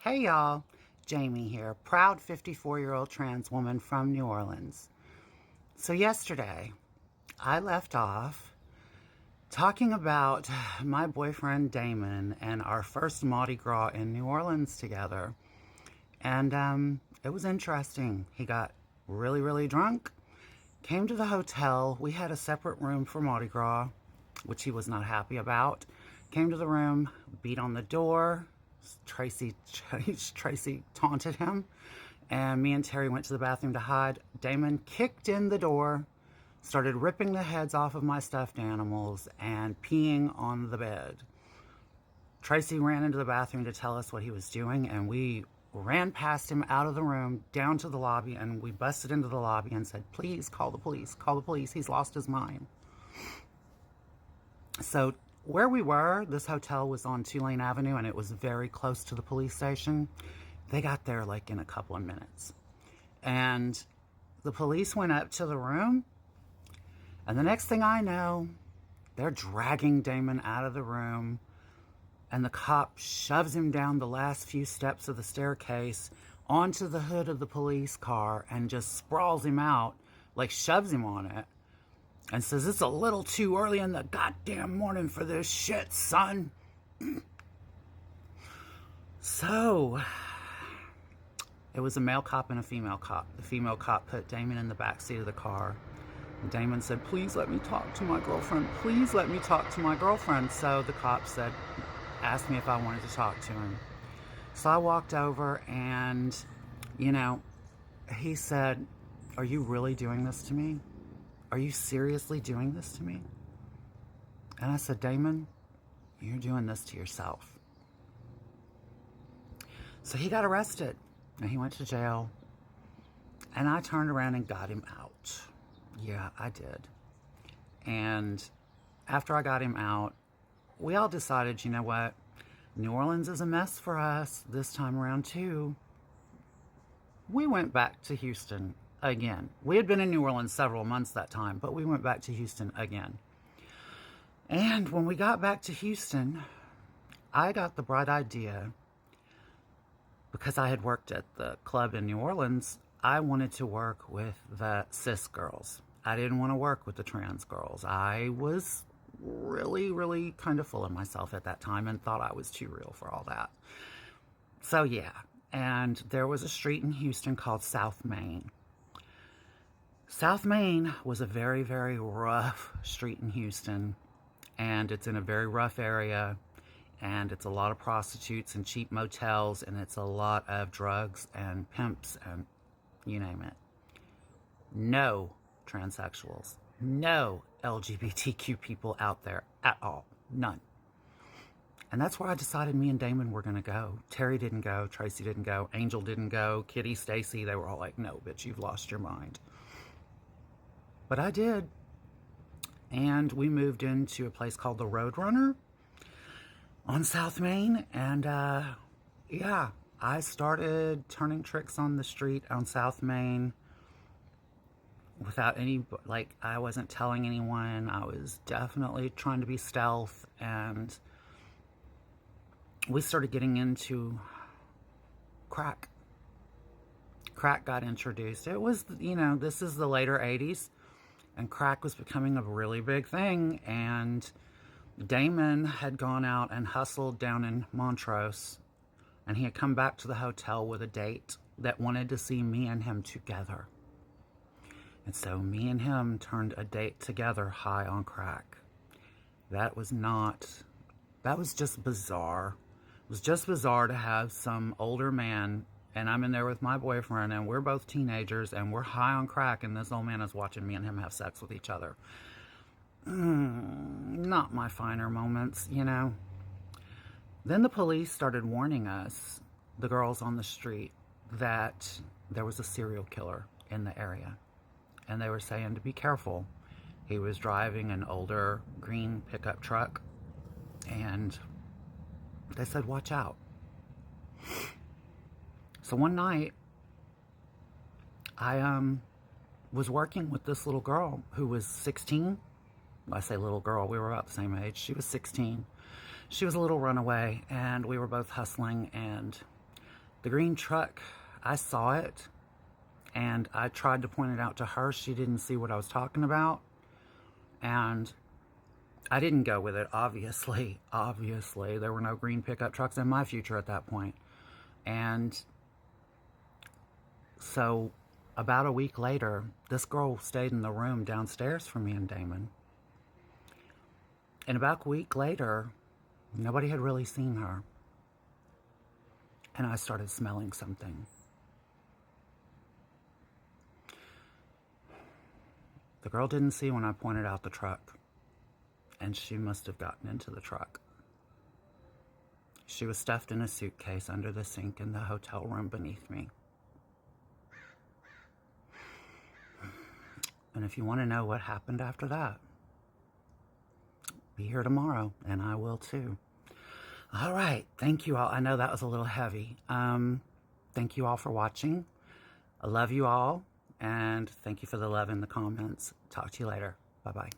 Hey y'all, Jamie here, proud 54-year-old trans woman from New Orleans. So yesterday, I left off talking about my boyfriend Damon and our first Mardi Gras in New Orleans together. And it was interesting. He got really, really drunk, came to the hotel. We had a separate room for Mardi Gras, which he was not happy about. Came to the room, beat on the door. Tracy taunted him, and me and Terry went to the bathroom to hide. Damon kicked in the door, started ripping the heads off of my stuffed animals and peeing on the bed. Tracy ran into the bathroom to tell us what he was doing, and we ran past him out of the room down to the lobby, and we busted into the lobby and said, please call the police, he's lost his mind. So where we were, this hotel was on Tulane Avenue, and it was very close to the police station. They got there like in a couple of minutes. And the police went up to the room, and the next thing I know, they're dragging Damon out of the room, and the cop shoves him down the last few steps of the staircase onto the hood of the police car and just sprawls him out, like shoves him on it, and says, it's a little too early in the goddamn morning for this shit, son. So, it was a male cop and a female cop. The female cop put Damon in the back seat of the car. And Damon said, please let me talk to my girlfriend. Please let me talk to my girlfriend. So the cop said, asked me if I wanted to talk to him. So I walked over and, he said, are you really doing this to me? Are you seriously doing this to me? And I said, Damon, you're doing this to yourself. So he got arrested and he went to jail, and I turned around and got him out. Yeah, I did. And after I got him out, we all decided, you know what? New Orleans is a mess for us this time around too. We went back to Houston again. We had been in New Orleans several months that time, but we went back to Houston again. And when we got back to Houston, I got the bright idea, because I had worked at the club in New Orleans, I wanted to work with the cis girls. I didn't want to work with the trans girls. I was really, really kind of full of myself at that time and thought I was too real for all that. So yeah, and there was a street in Houston called South Main. South Main was a very, very rough street in Houston, and it's in a very rough area, and it's a lot of prostitutes and cheap motels, and it's a lot of drugs and pimps and you name it. No transsexuals, no LGBTQ people out there at all, none. And that's where I decided me and Damon were going to go. Terry didn't go, Tracy didn't go, Angel didn't go, Kitty, Stacy, they were all like, no, bitch, you've lost your mind. But I did. And we moved into a place called the Roadrunner on South Main. And yeah, I started turning tricks on the street on South Main without any, I wasn't telling anyone. I was definitely trying to be stealth. And we started getting into crack. Crack got introduced. It was, this is the later 80s. And crack was becoming a really big thing. And Damon had gone out and hustled down in Montrose. And he had come back to the hotel with a date that wanted to see me and him together. And so me and him turned a date together high on crack. That was just bizarre. It was just bizarre to have some older man, and I'm in there with my boyfriend, and we're both teenagers, and we're high on crack, and this old man is watching me and him have sex with each other. Not my finer moments, Then the police started warning us, the girls on the street, that there was a serial killer in the area. And they were saying to be careful. He was driving an older green pickup truck, and they said, watch out. So one night, I was working with this little girl who was 16. I say little girl, we were about the same age. She was 16. She was a little runaway, and we were both hustling, and The green truck, I saw it, and I tried to point it out to her. She didn't see what I was talking about, and I didn't go with it, obviously. Obviously, there were no green pickup trucks in my future at that point. And so about a week later, this girl stayed in the room downstairs for me and Damon. And about a week later, nobody had really seen her. And I started smelling something. The girl didn't see when I pointed out the truck, and she must have gotten into the truck. She was stuffed in a suitcase under the sink in the hotel room beneath me. And if you want to know what happened after that, be here tomorrow, and I will too. All right, thank you all. I know that was a little heavy. Thank you all for watching. I love you all, and thank you for the love in the comments. Talk to you later. Bye-bye.